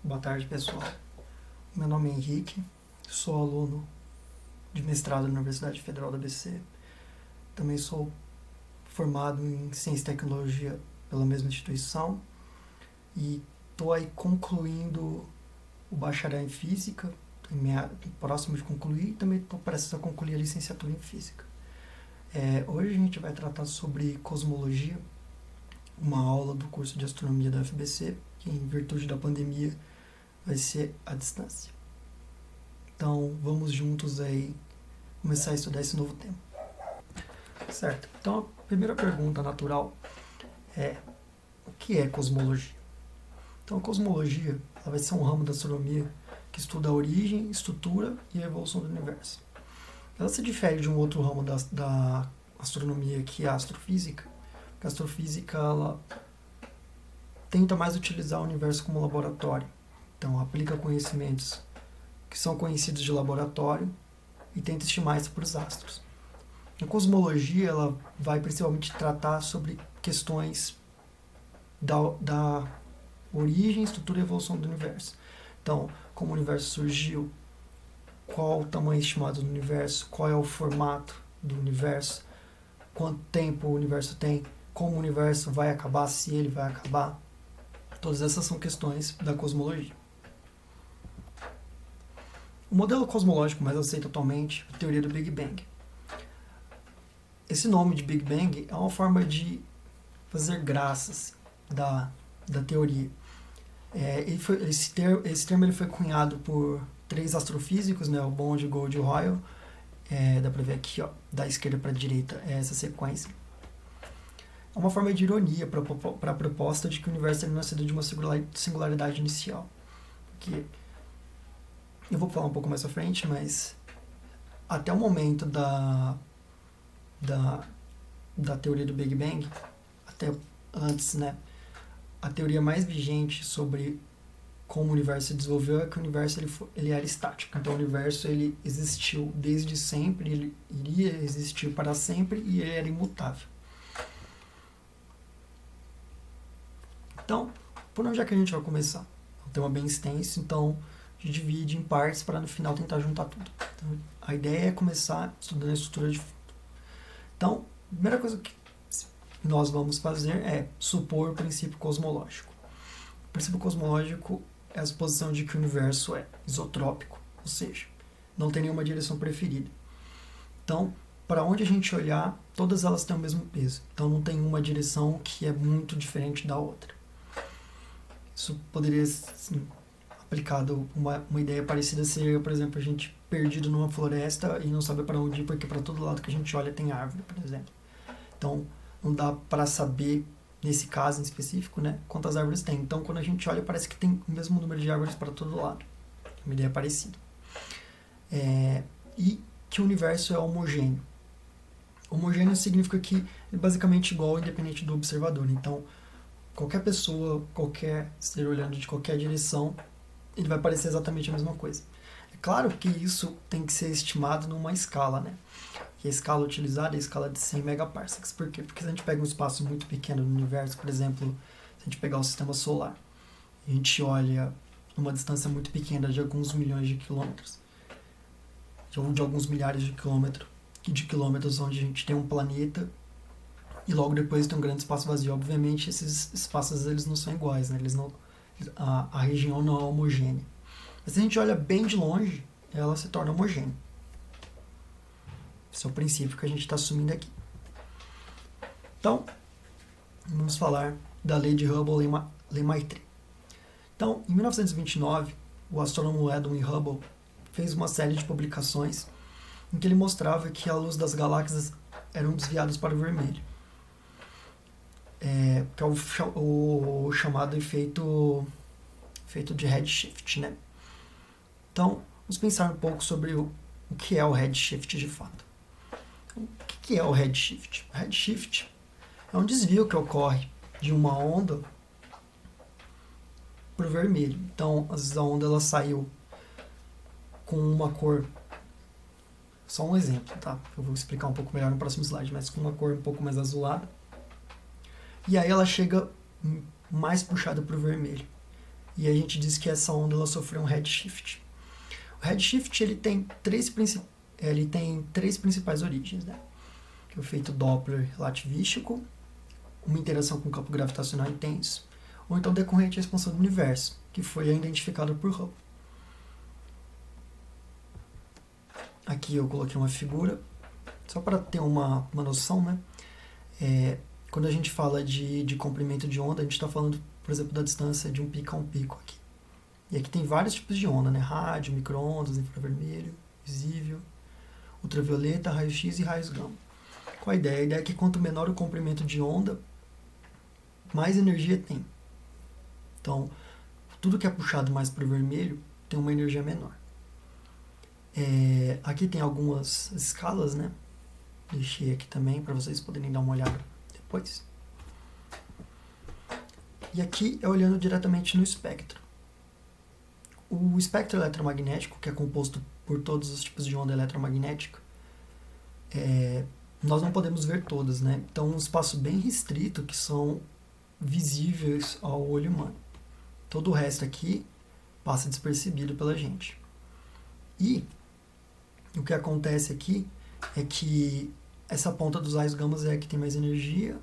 Boa tarde, pessoal. Meu nome é Henrique, sou aluno de mestrado na Universidade Federal da ABC. Também sou formado em Ciência e Tecnologia pela mesma instituição e estou aí concluindo o bacharel em Física, próximo de concluir, e também estou prestes a concluir a licenciatura em Física. Hoje a gente vai tratar sobre cosmologia, uma aula do curso de Astronomia da UFBC, que em virtude da pandemia vai ser à distância. Então, vamos juntos aí começar a estudar esse novo tema. Certo? Então, a primeira pergunta natural é: o que é cosmologia? Então, a cosmologia ela vai ser um ramo da astronomia que estuda a origem, estrutura e a evolução do universo. Ela se difere de um outro ramo da astronomia, que é a astrofísica, porque a astrofísica ela tenta mais utilizar o universo como laboratório. Então, aplica conhecimentos que são conhecidos de laboratório e tenta estimar isso para os astros. A cosmologia ela vai principalmente tratar sobre questões da origem, estrutura e evolução do universo. Então, como o universo surgiu, qual o tamanho estimado do universo, qual é o formato do universo, quanto tempo o universo tem, como o universo vai acabar, se ele vai acabar. Todas essas são questões da cosmologia. O modelo cosmológico mais aceito atualmente é a teoria do Big Bang. Esse nome de Big Bang é uma forma de fazer graças da teoria. Esse termo ele foi cunhado por 3 astrofísicos, né, o Bond, Gould e o Hoyle. Dá para ver aqui, ó, da esquerda para a direita, essa sequência. É uma forma de ironia para a proposta de que o universo é nascido de uma singularidade inicial. Porque eu vou falar um pouco mais à frente, mas até o momento da teoria do Big Bang, até antes, né, a teoria mais vigente sobre como o universo se desenvolveu é que o universo ele era estático. Então o universo ele existiu desde sempre, ele iria existir para sempre e ele era imutável. Então, por onde é que a gente vai começar? É um tema bem extenso, então a gente divide em partes para no final tentar juntar tudo. Então, a ideia é começar estudando a estrutura de fundo. Então, a primeira coisa que nós vamos fazer é supor o princípio cosmológico. O princípio cosmológico é a suposição de que o universo é isotrópico, ou seja, não tem nenhuma direção preferida. Então, para onde a gente olhar, todas elas têm o mesmo peso. Então, não tem uma direção que é muito diferente da outra. Isso poderia ser aplicado, uma ideia parecida seria, por exemplo, a gente perdido numa floresta e não sabe para onde ir, porque para todo lado que a gente olha tem árvore, por exemplo. Então, não dá para saber, nesse caso em específico, né, quantas árvores tem. Então, quando a gente olha, parece que tem o mesmo número de árvores para todo lado. Uma ideia parecida. E que o universo é homogêneo. Homogêneo significa que é basicamente igual, independente do observador. Então, qualquer pessoa, qualquer ser olhando de qualquer direção, ele vai parecer exatamente a mesma coisa. É claro que isso tem que ser estimado numa escala, né? E a escala utilizada é a escala de 100 megaparsecs. Por quê? Porque se a gente pega um espaço muito pequeno no universo, por exemplo, se a gente pegar o sistema solar, a gente olha uma distância muito pequena de alguns milhões de quilômetros, de alguns milhares de quilômetros, onde a gente tem um planeta e logo depois tem um grande espaço vazio. Obviamente, esses espaços eles não são iguais, né? A região não é homogênea. Mas se a gente olha bem de longe, ela se torna homogênea. Esse é o princípio que a gente está assumindo aqui. Então, vamos falar da lei de Hubble-Lemaître. Então, em 1929, o astrônomo Edwin Hubble fez uma série de publicações em que ele mostrava que a luz das galáxias eram desviadas para o vermelho. Que é o chamado efeito de redshift, né? Então, vamos pensar um pouco sobre o que é o redshift de fato. O que é o redshift? O redshift é um desvio que ocorre de uma onda para o vermelho. Então, às vezes a onda ela saiu com uma cor, só um exemplo, tá? Eu vou explicar um pouco melhor no próximo slide, mas com uma cor um pouco mais azulada. E aí ela chega mais puxada para o vermelho. e a gente diz que essa onda ela sofreu um redshift. O redshift ele tem três principais origens, né? Que é o efeito Doppler relativístico, uma interação com o campo gravitacional intenso, ou então decorrente à expansão do universo, que foi identificado por Hubble. Aqui eu coloquei uma figura, só para ter uma noção, né? Quando a gente fala de comprimento de onda, a gente está falando, por exemplo, da distância de um pico a um pico aqui. E aqui tem vários tipos de onda, né? Rádio, micro-ondas, infravermelho, visível, ultravioleta, raio-x e raios gama. Qual a ideia? A ideia é que quanto menor o comprimento de onda, mais energia tem. Então, tudo que é puxado mais para o vermelho tem uma energia menor. Aqui tem algumas escalas, né? Deixei aqui também para vocês poderem dar uma olhada depois. E aqui é olhando diretamente no espectro. O espectro eletromagnético, que é composto por todos os tipos de onda eletromagnética, nós não podemos ver todas, né? Então, um espaço bem restrito que são visíveis ao olho humano. Todo o resto aqui passa despercebido pela gente. E o que acontece aqui é que essa ponta dos raios gamas é a que tem mais energia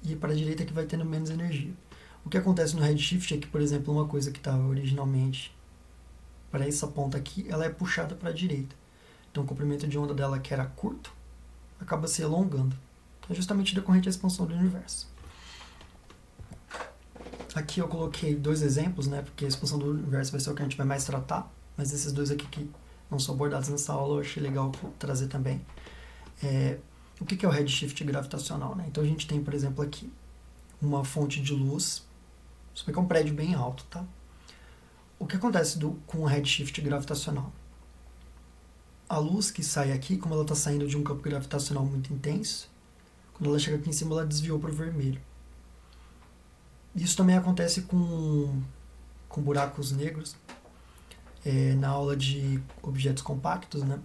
e para a direita é que vai tendo menos energia. O que acontece no redshift é que, por exemplo, uma coisa que estava originalmente para essa ponta aqui, ela é puxada para a direita. Então o comprimento de onda dela, que era curto, acaba se alongando. É justamente decorrente da expansão do universo. Aqui eu coloquei dois exemplos, né, porque a expansão do universo vai ser o que a gente vai mais tratar, mas esses dois aqui que não são abordados nessa aula eu achei legal trazer também. O que é o redshift gravitacional, né? Então a gente tem, por exemplo, aqui uma fonte de luz, isso aqui é um prédio bem alto, tá? O que acontece com o redshift gravitacional? A luz que sai aqui, como ela está saindo de um campo gravitacional muito intenso, quando ela chega aqui em cima, ela desviou para o vermelho. Isso também acontece com buracos negros. Na aula de objetos compactos, né?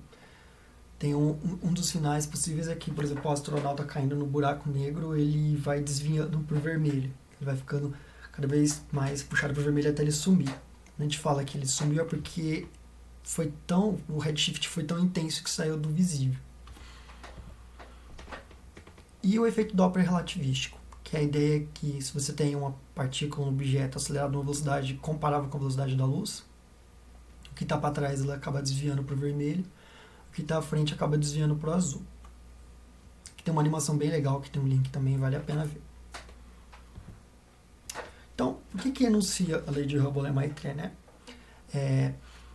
Tem um dos finais possíveis é que, por exemplo, o astronauta caindo no buraco negro, ele vai desviando para o vermelho. Ele vai ficando cada vez mais puxado para o vermelho até ele sumir. A gente fala que ele sumiu é porque o redshift foi tão intenso que saiu do visível. E o efeito Doppler relativístico, que é a ideia que se você tem uma partícula, um objeto acelerado numa velocidade comparável com a velocidade da luz, o que está para trás ele acaba desviando para o vermelho, o que está à frente acaba desviando para o azul. Aqui tem uma animação bem legal, que tem um link também, vale a pena ver. Então, o que enuncia a lei de Hubble-Lemaître, né?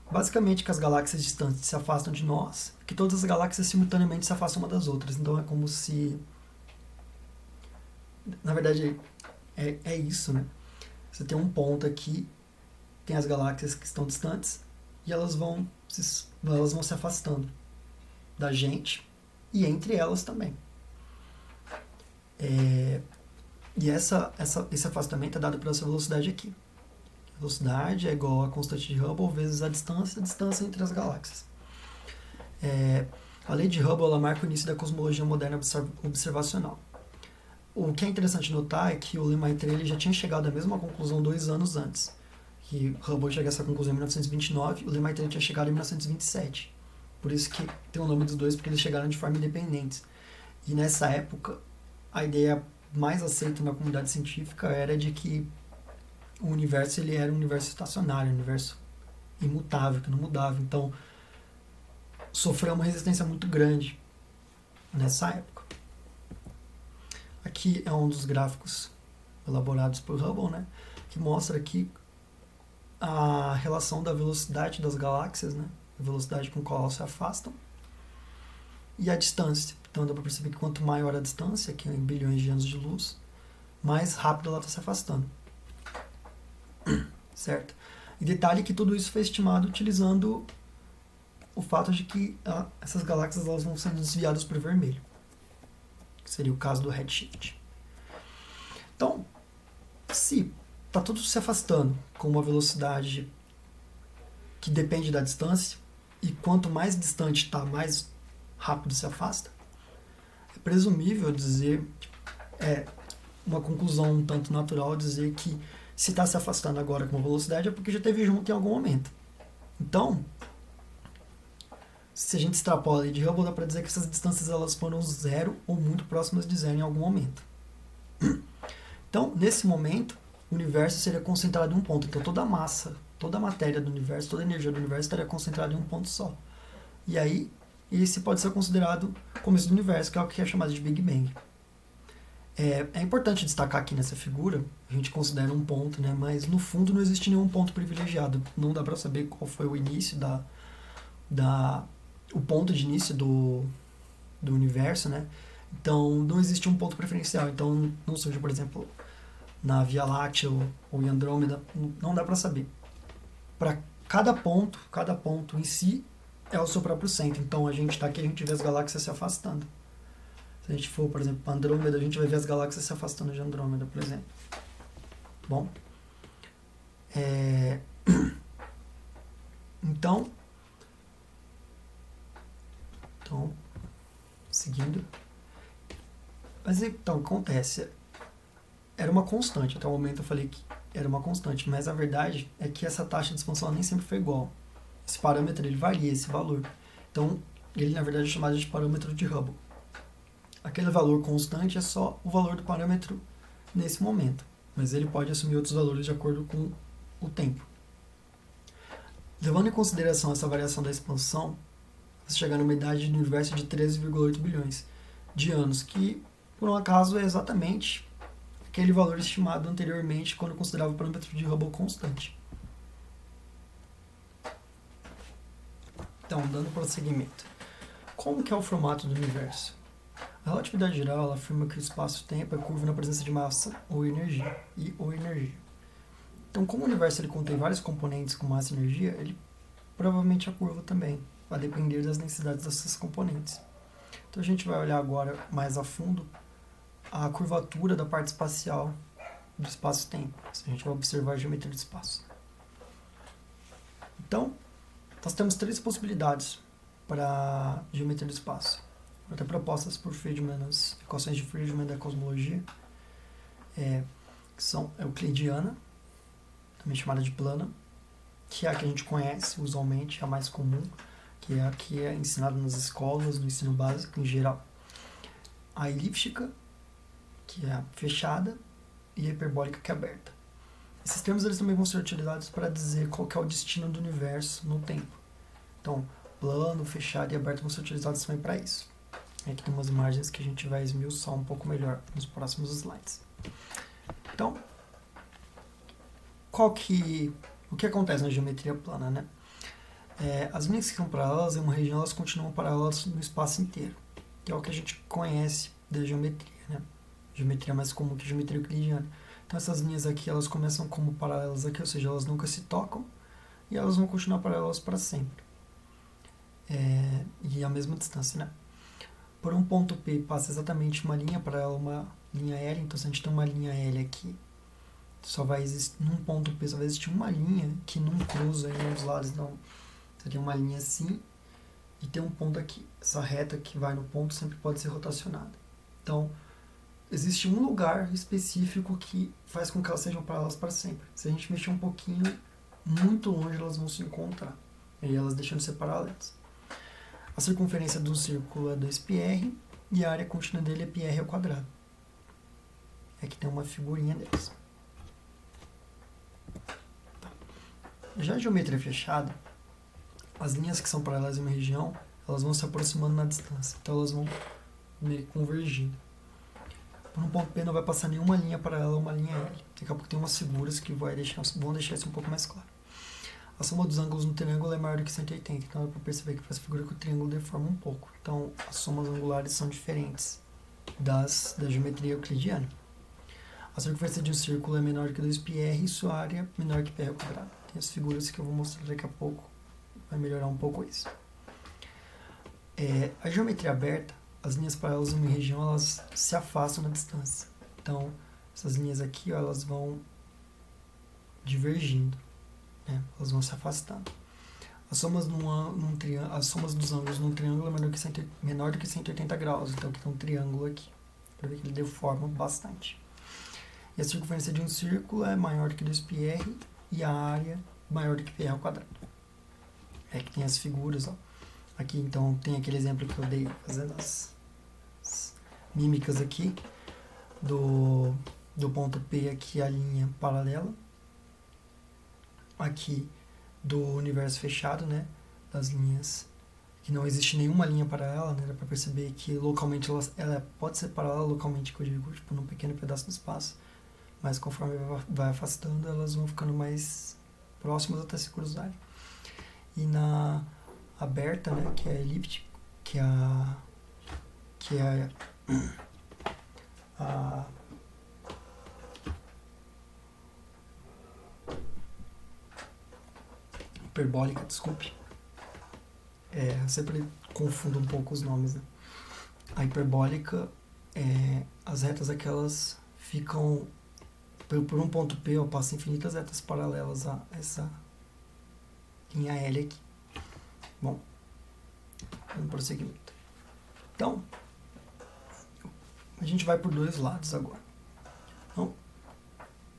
Basicamente que as galáxias distantes se afastam de nós, que todas as galáxias simultaneamente se afastam uma das outras. Então é como se... Na verdade, é isso, né? Você tem um ponto aqui, tem as galáxias que estão distantes, e elas vão se afastando da gente, e entre elas também. E esse afastamento é dado por essa velocidade aqui. A velocidade é igual a constante de Hubble vezes a distância entre as galáxias. A lei de Hubble ela marca o início da cosmologia moderna observacional. O que é interessante notar é que o Lemaître ele já tinha chegado à mesma conclusão 2 anos antes. Que Hubble chegou a essa conclusão em 1929, o Lemaître tinha chegado em 1927. Por isso que tem o nome dos dois, porque eles chegaram de forma independente. E nessa época, a ideia mais aceita na comunidade científica era de que o universo ele era um universo estacionário, um universo imutável, que não mudava. Então, sofreu uma resistência muito grande nessa época. Aqui é um dos gráficos elaborados por Hubble, né, que mostra aqui a relação da velocidade das galáxias, né, a velocidade com qual elas se afastam, e a distância. Então dá para perceber que quanto maior a distância, que é em bilhões de anos de luz, mais rápido ela está se afastando. Certo? E detalhe que tudo isso foi estimado utilizando o fato de que essas galáxias elas vão sendo desviadas para o vermelho, que seria o caso do redshift. Então, se está tudo se afastando com uma velocidade que depende da distância, e quanto mais distante está, mais rápido se afasta, é presumível dizer, uma conclusão um tanto natural dizer que Se está se afastando agora com velocidade é porque já teve junto em algum momento. Então, se a gente extrapola de Hubble, dá para dizer que essas distâncias elas foram zero ou muito próximas de zero em algum momento. Então, nesse momento, o universo seria concentrado em um ponto. Então, toda a massa, toda a matéria do universo, toda a energia do universo estaria concentrada em um ponto só. E aí, esse pode ser considerado o começo do universo, que é o que é chamado de Big Bang. É importante destacar aqui nessa figura, a gente considera um ponto, né? Mas no fundo não existe nenhum ponto privilegiado. Não dá para saber qual foi o início o ponto de início do universo, né? Então não existe um ponto preferencial. Então não surge, por exemplo, na Via Láctea ou em Andrômeda, não dá para saber. Para cada ponto em si é o seu próprio centro. Então a gente está aqui, a gente vê as galáxias se afastando. Se a gente for, por exemplo, para Andrômeda, a gente vai ver as galáxias se afastando de Andrômeda, por exemplo. Bom, então, seguindo. Mas então, acontece. Era uma constante. Até o momento eu falei que era uma constante, mas a verdade é que essa taxa de expansão nem sempre foi igual. Esse parâmetro ele varia, esse valor. Então, ele na verdade é chamado de parâmetro de Hubble. Aquele valor constante é só o valor do parâmetro nesse momento, mas ele pode assumir outros valores de acordo com o tempo. Levando em consideração essa variação da expansão, você chega numa idade do universo de 13,8 bilhões de anos, que por um acaso é exatamente aquele valor estimado anteriormente quando considerava o parâmetro de Hubble constante. Então, dando prosseguimento. Como que é o formato do universo? A relatividade geral ela afirma que o espaço-tempo é curvo na presença de massa ou energia. Então, como o universo ele contém vários componentes com massa e energia, ele provavelmente a curva também vai depender das densidades dessas componentes. Então, a gente vai olhar agora mais a fundo a curvatura da parte espacial do espaço-tempo. A gente vai observar a geometria do espaço. Então, nós temos três possibilidades para a geometria do espaço. Até propostas por Friedman nas equações de Friedman da cosmologia, que são euclidiana, também chamada de plana, que é a que a gente conhece usualmente, a mais comum, que é a que é ensinada nas escolas, no ensino básico em geral. A elíptica, que é a fechada, e a hiperbólica, que é aberta. Esses termos eles também vão ser utilizados para dizer qual que é o destino do universo no tempo. Então, plano, fechado e aberto vão ser utilizados também para isso. Aqui tem umas imagens que a gente vai esmiuçar um pouco melhor nos próximos slides. Então, o que acontece na geometria plana, né? As linhas que são paralelas em uma região, elas continuam paralelas no espaço inteiro, que é o que a gente conhece da geometria, né? Geometria mais comum que a geometria euclidiana. Então, essas linhas aqui, elas começam como paralelas aqui, ou seja, elas nunca se tocam e elas vão continuar paralelas para sempre. E a mesma distância, né? Por um ponto P passa exatamente uma linha paralela, uma linha L. Então, se a gente tem uma linha L aqui, só vai existir, num ponto P só vai existir uma linha que não cruza em um dos lados. Então, você tem uma linha assim e tem um ponto aqui. Essa reta que vai no ponto sempre pode ser rotacionada. Então, existe um lugar específico que faz com que elas sejam paralelas para sempre. Se a gente mexer um pouquinho, muito longe elas vão se encontrar. E aí elas deixam de ser paralelas. A circunferência do círculo é 2πr e a área contínua dele é πr ao quadrado. Aqui tem uma figurinha dessa. Já a geometria fechada, as linhas que são paralelas em uma região, elas vão se aproximando na distância. Então elas vão meio convergindo. Por um ponto P não vai passar nenhuma linha paralela a uma linha L. Daqui a pouco tem umas figuras que vão deixar isso um pouco mais claro. A soma dos ângulos no triângulo é maior do que 180, então dá para perceber que para essa figura que o triângulo deforma um pouco. Então, as somas angulares são diferentes da geometria euclidiana. A circunferência de um círculo é menor do que 2πr e sua área é menor que πr ao quadrado. Tem as figuras que eu vou mostrar daqui a pouco, vai melhorar um pouco isso. A geometria aberta, as linhas paralelas em uma região, elas se afastam na distância. Então, essas linhas aqui, ó, elas vão divergindo. Elas vão se afastando. As somas dos ângulos num triângulo é menor do que 180 graus. Então aqui tem um triângulo aqui. Para ver que ele deforma bastante. E a circunferência de um círculo é maior do que 2πr e a área maior do que πr ao quadrado. É que tem as figuras, ó. Aqui, então, tem aquele exemplo que eu dei, fazendo as mímicas aqui, do ponto P aqui, a linha paralela. Aqui, do universo fechado, né? Das linhas, que não existe nenhuma linha paralela, né? Dá pra perceber que localmente ela pode ser paralela localmente, que eu digo, tipo, num pequeno pedaço do espaço. Mas conforme vai afastando, elas vão ficando mais próximas até se cruzarem. E na aberta, né, que é a elíptica, que é a hiperbólica, desculpe. Eu sempre confundo um pouco os nomes, né? A hiperbólica, as retas aquelas ficam por um ponto P, eu passo infinitas retas paralelas a essa linha L aqui. Bom, vamos prosseguimento. Então, a gente vai por dois lados agora. Então,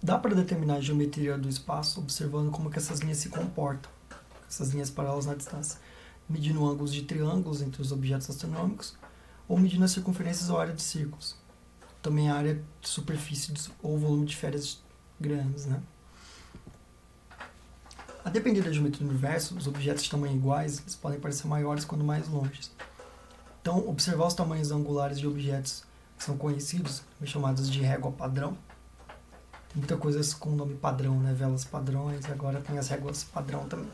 dá para determinar a geometria do espaço observando como que essas linhas se comportam, essas linhas paralelas na distância, medindo ângulos de triângulos entre os objetos astronômicos ou medindo as circunferências ou área de círculos. Também a área de superfície ou volume de esferas grandes, né? A depender da geometria do universo, os objetos de tamanho iguais eles podem parecer maiores quando mais longe. Então, observar os tamanhos angulares de objetos que são conhecidos, chamados de régua padrão. Tem muita coisa com o nome padrão, né? Velas padrões, agora tem as réguas padrão também.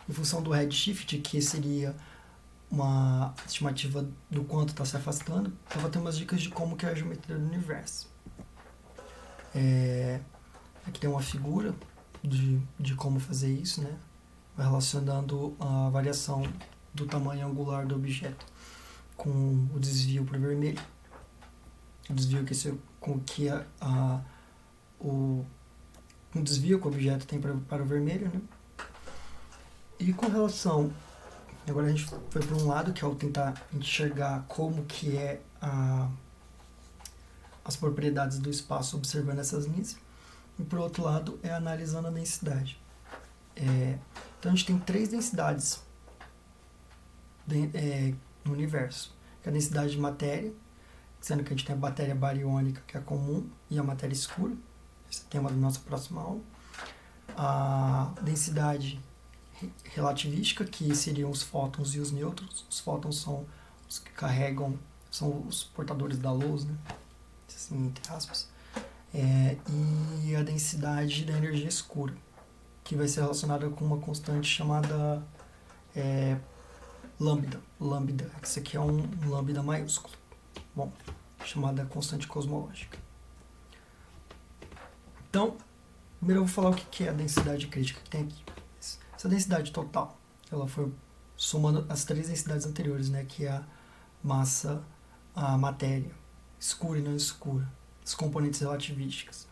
Em função do redshift, que seria uma estimativa do quanto está se afastando, eu vou ter umas dicas de como que é a geometria do universo. Aqui tem uma figura de como fazer isso, né? Relacionando a variação do tamanho angular do objeto com o desvio para o vermelho. O desvio o desvio que o objeto tem para o vermelho, né? E com relação... Agora a gente foi para um lado, que é o tentar enxergar como que é as propriedades do espaço observando essas linhas. E por outro lado é analisando a densidade. Então a gente tem três densidades no universo. Que é a densidade de matéria, sendo que a gente tem a matéria bariônica, que é comum, e a matéria escura. Esse é o tema da nossa próxima aula. A densidade relativística, que seriam os fótons e os nêutrons. Os fótons são os que carregam, são os portadores da luz, né? Assim, entre aspas. E a densidade da energia escura, que vai ser relacionada com uma constante chamada lambda. Lambda, esse aqui é um lambda maiúsculo. Bom, chamada constante cosmológica. Então, primeiro eu vou falar o que é a densidade crítica que tem aqui. Essa densidade total, ela foi somando as três densidades anteriores, né, que é a massa, a matéria, escura e não escura, as componentes relativísticas,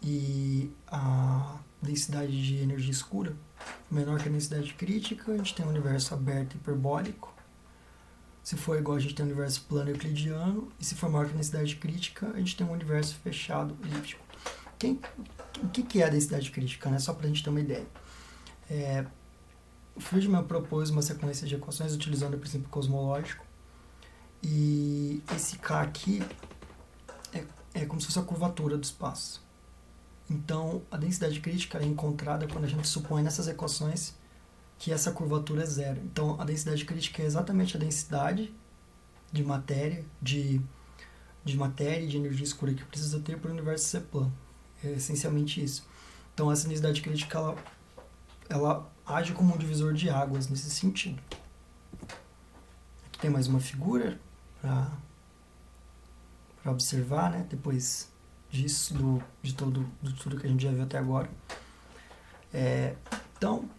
e a densidade de energia escura, menor que a densidade crítica. A gente tem um universo aberto hiperbólico. Se for igual, a gente tem um universo plano euclidiano, e se for maior que a densidade crítica, a gente tem um universo fechado elíptico. O que é a densidade crítica, né? Só para a gente ter uma ideia. O Friedman propôs uma sequência de equações utilizando o princípio cosmológico, e esse K aqui é como se fosse a curvatura do espaço. Então, a densidade crítica é encontrada quando a gente supõe nessas equações que essa curvatura é zero. Então, a densidade crítica é exatamente a densidade de matéria, de matéria e de energia escura que precisa ter para o universo ser plano. É essencialmente isso. Então, essa densidade crítica ela age como um divisor de águas nesse sentido. Aqui tem mais uma figura para observar, né? Depois disso, de tudo que a gente já viu até agora. Então,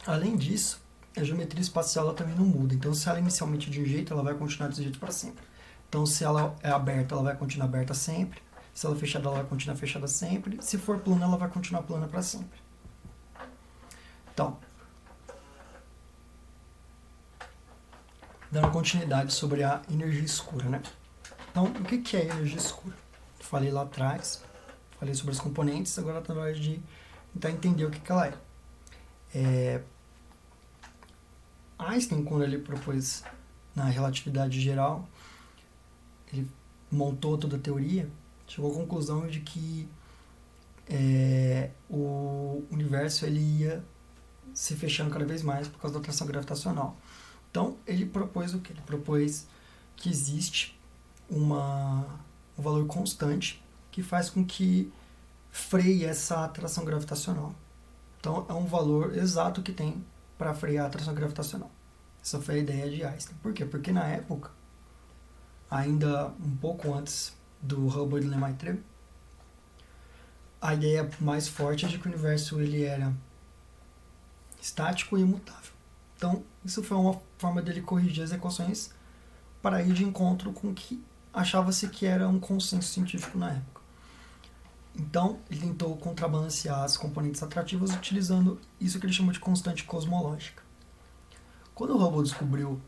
além disso, a geometria espacial ela também não muda. Então, se ela é inicialmente de um jeito, ela vai continuar desse jeito para sempre. Então, se ela é aberta, ela vai continuar aberta sempre. Se ela é fechada, ela vai continuar fechada sempre. Se for plana, ela vai continuar plana para sempre. Então, dando continuidade sobre a energia escura, né? Então, o que é a energia escura? Falei lá atrás falei sobre os componentes, agora está na hora de tentar entender o que ela é. Einstein, quando ele propôs na relatividade geral, ele montou toda a teoria, chegou à conclusão de que o universo ele ia se fechando cada vez mais por causa da atração gravitacional. Então, ele propôs o quê? Ele propôs que existe um valor constante que faz com que freie essa atração gravitacional. Então, é um valor exato que tem para frear a atração gravitacional. Essa foi a ideia de Einstein. Por quê? Porque na época, ainda um pouco antes do Hubble e do Lemaitre, a ideia mais forte é de que o universo ele era estático e imutável. Então, isso foi uma forma dele corrigir as equações para ir de encontro com o que achava-se que era um consenso científico na época. Então, ele tentou contrabalancear as componentes atrativas utilizando isso que ele chamou de constante cosmológica. Quando o Hubble descobriu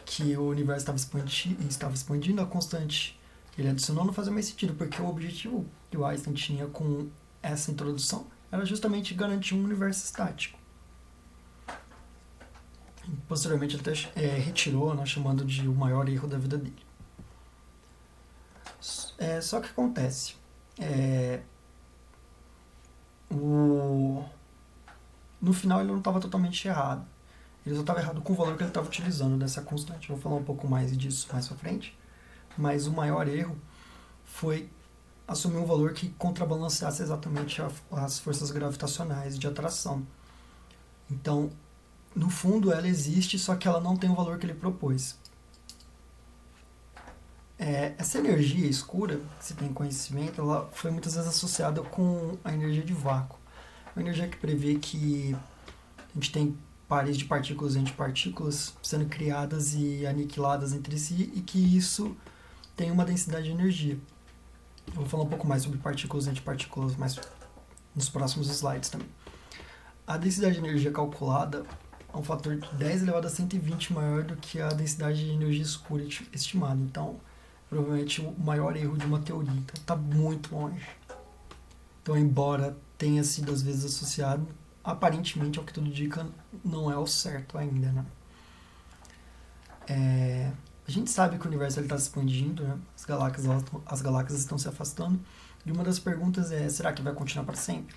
que o universo estava expandindo, a constante que ele adicionou não fazia mais sentido, porque o objetivo que o Einstein tinha com essa introdução era justamente garantir um universo estático. Posteriormente ele até retirou, né, chamando de o maior erro da vida dele. Só que acontece, no final ele não estava totalmente errado. Ele só estava errado com o valor que ele estava utilizando dessa constante. Eu vou falar um pouco mais disso mais pra frente. Mas o maior erro foi assumir um valor que contrabalanceasse exatamente as forças gravitacionais de atração. Então, no fundo, ela existe, só que ela não tem o valor que ele propôs. Essa energia escura, que se tem conhecimento, ela foi muitas vezes associada com a energia de vácuo. Uma energia que prevê que a gente tem pares de partículas e antipartículas sendo criadas e aniquiladas entre si e que isso tem uma densidade de energia. Eu vou falar um pouco mais sobre partículas e antipartículas mais nos próximos slides também. A densidade de energia calculada é um fator de 10 elevado a 120 maior do que a densidade de energia escura estimada. Então, provavelmente o maior erro de uma teoria. Então, está muito longe. Então, embora tenha sido às vezes associado, aparentemente, ao que tudo indica, não é o certo ainda, né? A gente sabe que o universo está se expandindo, né? As galáxias estão se afastando. E uma das perguntas é, será que vai continuar para sempre?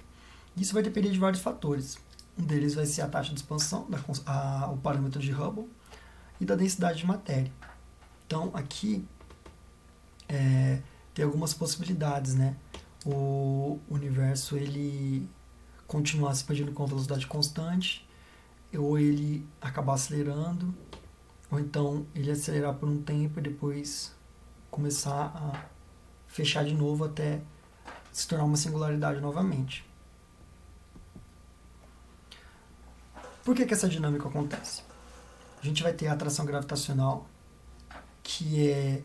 Isso vai depender de vários fatores. Um deles vai ser a taxa de expansão, o parâmetro de Hubble, e da densidade de matéria. Então, aqui tem algumas possibilidades, né? O universo ele continuar se expandindo com velocidade constante, ou ele acabar acelerando, ou então ele acelerar por um tempo e depois começar a fechar de novo até se tornar uma singularidade novamente. Por que essa dinâmica acontece? A gente vai ter a atração gravitacional, que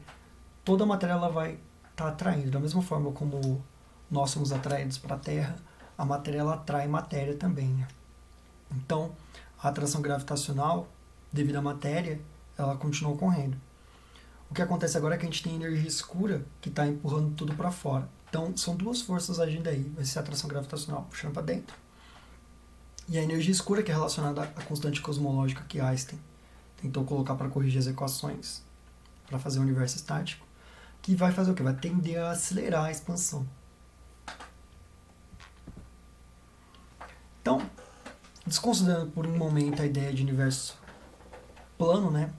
toda a matéria ela vai estar atraindo, da mesma forma como nós somos atraídos para a Terra, a matéria ela atrai matéria também, né? Então, a atração gravitacional, devido à matéria, ela continua ocorrendo. O que acontece agora é que a gente tem energia escura que está empurrando tudo para fora. Então, são duas forças agindo aí. Vai ser a atração gravitacional puxando para dentro. E a energia escura, que é relacionada à constante cosmológica que Einstein tentou colocar para corrigir as equações, para fazer o universo estático, que vai fazer o quê? Vai tender a acelerar a expansão. Então, desconsiderando por um momento a ideia de universo plano, né,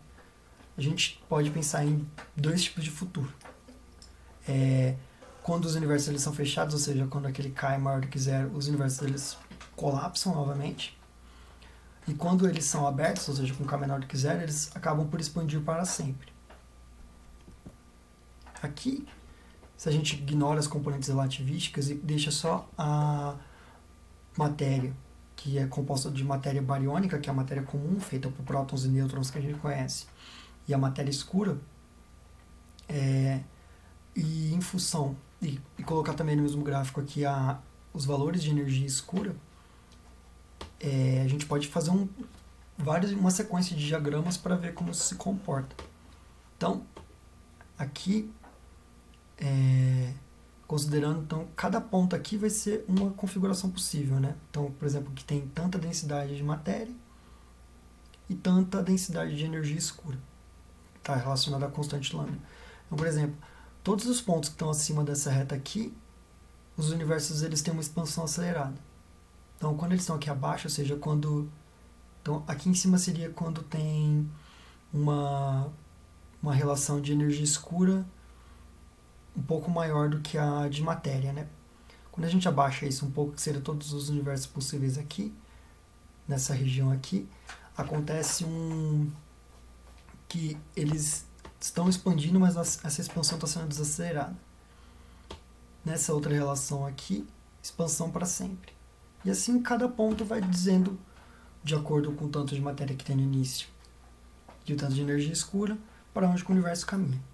a gente pode pensar em dois tipos de futuro. Quando os universos eles são fechados, ou seja, quando aquele K é maior do que zero, os universos eles colapsam novamente. E quando eles são abertos, ou seja, com K menor do que zero, eles acabam por expandir para sempre. Aqui, se a gente ignora as componentes relativísticas e deixa só a matéria, que é composta de matéria bariônica, que é a matéria comum, feita por prótons e nêutrons que a gente conhece, e a matéria escura, e em função, e colocar também no mesmo gráfico aqui os valores de energia escura, a gente pode fazer uma sequência de diagramas para ver como isso se comporta. Então, aqui, considerando, então, cada ponto aqui vai ser uma configuração possível, né? Então, por exemplo, que tem tanta densidade de matéria e tanta densidade de energia escura. Está relacionada à constante lambda. Então, por exemplo, todos os pontos que estão acima dessa reta aqui, os universos eles têm uma expansão acelerada. Então, quando eles estão aqui abaixo, ou seja, quando... Então, aqui em cima seria quando tem uma relação de energia escura um pouco maior do que a de matéria, né? Quando a gente abaixa isso um pouco, que seria todos os universos possíveis aqui, nessa região aqui, acontece que eles estão expandindo, mas essa expansão está sendo desacelerada. Nessa outra relação aqui, expansão para sempre. E assim cada ponto vai dizendo, de acordo com o tanto de matéria que tem no início e o tanto de energia escura, para onde o universo caminha.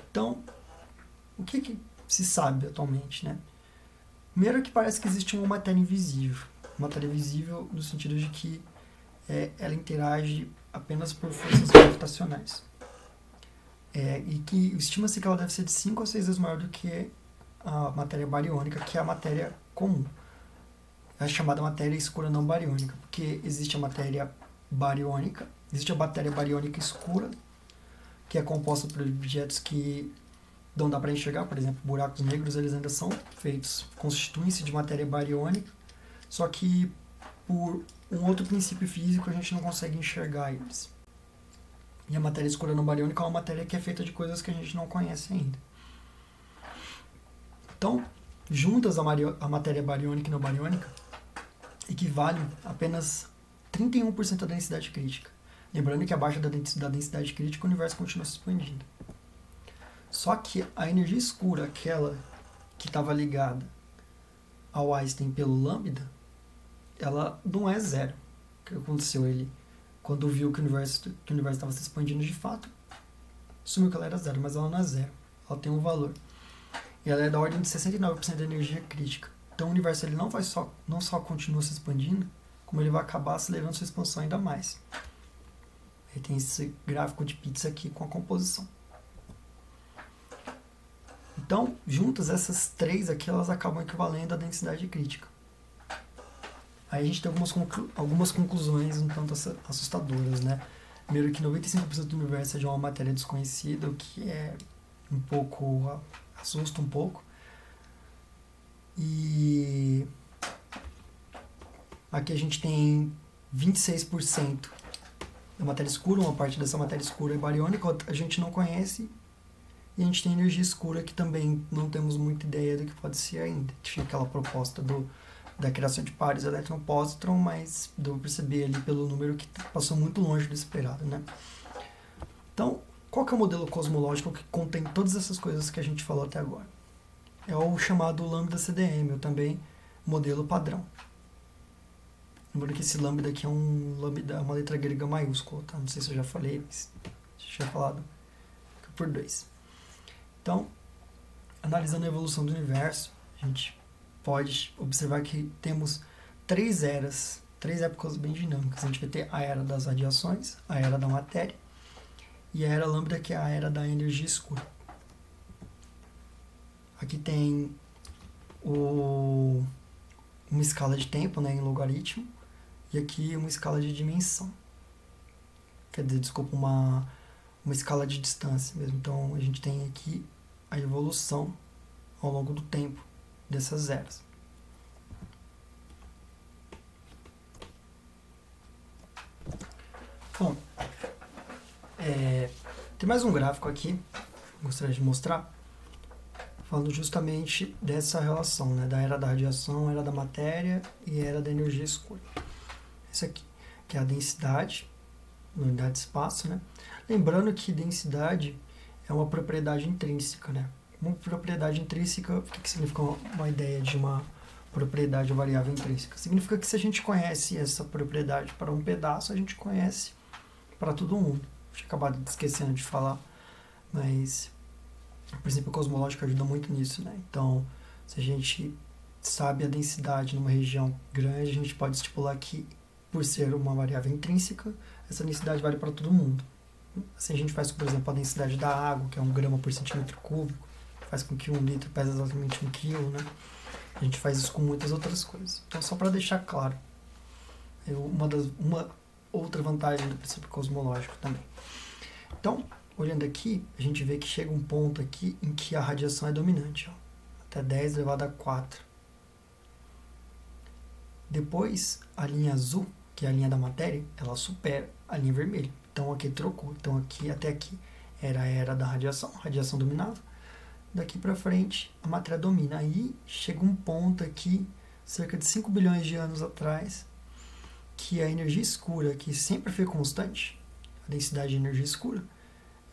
Então, o que se sabe atualmente, né? Primeiro que parece que existe uma matéria invisível. Matéria visível no sentido de que ela interage apenas por forças gravitacionais. E que estima-se que ela deve ser de 5 a 6 vezes maior do que a matéria bariônica, que é a matéria comum. É chamada matéria escura não bariônica, porque existe a matéria bariônica, existe a matéria bariônica escura, que é composta por objetos que não dá para enxergar, por exemplo, buracos negros, eles ainda são feitos, constituem-se de matéria bariônica, só que por um outro princípio físico a gente não consegue enxergar eles. E a matéria escura não bariônica é uma matéria que é feita de coisas que a gente não conhece ainda. Então, juntas a matéria bariônica e não bariônica equivalem a apenas 31% da densidade crítica. Lembrando que abaixo da densidade crítica o universo continua se expandindo. Só que a energia escura, aquela que estava ligada ao Einstein pelo lambda, ela não é zero. O que aconteceu? Ele, quando viu que o universo estava se expandindo de fato, assumiu que ela era zero, mas ela não é zero. Ela tem um valor. E ela é da ordem de 69% da energia crítica. Então o universo ele não só continua se expandindo, como ele vai acabar acelerando sua expansão ainda mais. Aí tem esse gráfico de pizza aqui com a composição. Então, juntas essas três aqui, elas acabam equivalendo à densidade crítica. Aí a gente tem algumas conclusões um tanto assustadoras, né? Primeiro que 95% do universo é de uma matéria desconhecida, o que é um pouco... assusta um pouco. E aqui a gente tem 26% da matéria escura, uma parte dessa matéria escura é bariônica, a gente não conhece. E a gente tem energia escura que também não temos muita ideia do que pode ser ainda. Tinha aquela proposta da criação de pares elétron-pósitron, mas deu para perceber ali pelo número que passou muito longe do esperado, né? Então, qual que é o modelo cosmológico que contém todas essas coisas que a gente falou até agora? É o chamado lambda CDM, ou também modelo padrão. Lembrando que esse lambda aqui é uma letra grega maiúscula, tá? Não sei se eu já falei, mas já tinha falado por 2. Então, analisando a evolução do universo, a gente pode observar que temos 3 eras, 3 épocas bem dinâmicas. A gente vai ter a era das radiações, a era da matéria, e a era lambda, que é a era da energia escura. Aqui tem uma escala de tempo, né, em logaritmo, e aqui uma escala de dimensão. Quer dizer, desculpa, uma escala de distância mesmo. Então, a gente tem aqui a evolução ao longo do tempo dessas eras. Bom, tem mais um gráfico aqui, gostaria de mostrar, falando justamente dessa relação, né, da era da radiação, era da matéria e era da energia escura. Esse aqui, que é a densidade, unidade de espaço, né? Lembrando que densidade é uma propriedade intrínseca, né? Uma propriedade intrínseca, o que significa uma ideia de uma propriedade variável intrínseca? Significa que se a gente conhece essa propriedade para um pedaço, a gente conhece para todo mundo. Tinha acabado esquecendo de falar, mas o princípio cosmológico ajuda muito nisso, né? Então, se a gente sabe a densidade numa região grande, a gente pode estipular que, por ser uma variável intrínseca, essa densidade vale para todo mundo. Assim a gente faz, por exemplo, a densidade da água, que é 1 grama por centímetro cúbico, faz com que 1 litro pese exatamente 1 quilo, né? A gente faz isso com muitas outras coisas. Então, só para deixar claro, uma outra vantagem do princípio cosmológico também. Então, olhando aqui, a gente vê que chega um ponto aqui em que a radiação é dominante, ó, até 10 elevado a 4. Depois, a linha azul, que é a linha da matéria, ela supera a linha vermelha. Então, aqui trocou. Então, aqui até aqui era a era da radiação, a radiação dominava. Daqui para frente, a matéria domina. Aí chega um ponto aqui, cerca de 5 bilhões de anos atrás, que a energia escura, que sempre foi constante, a densidade de energia escura,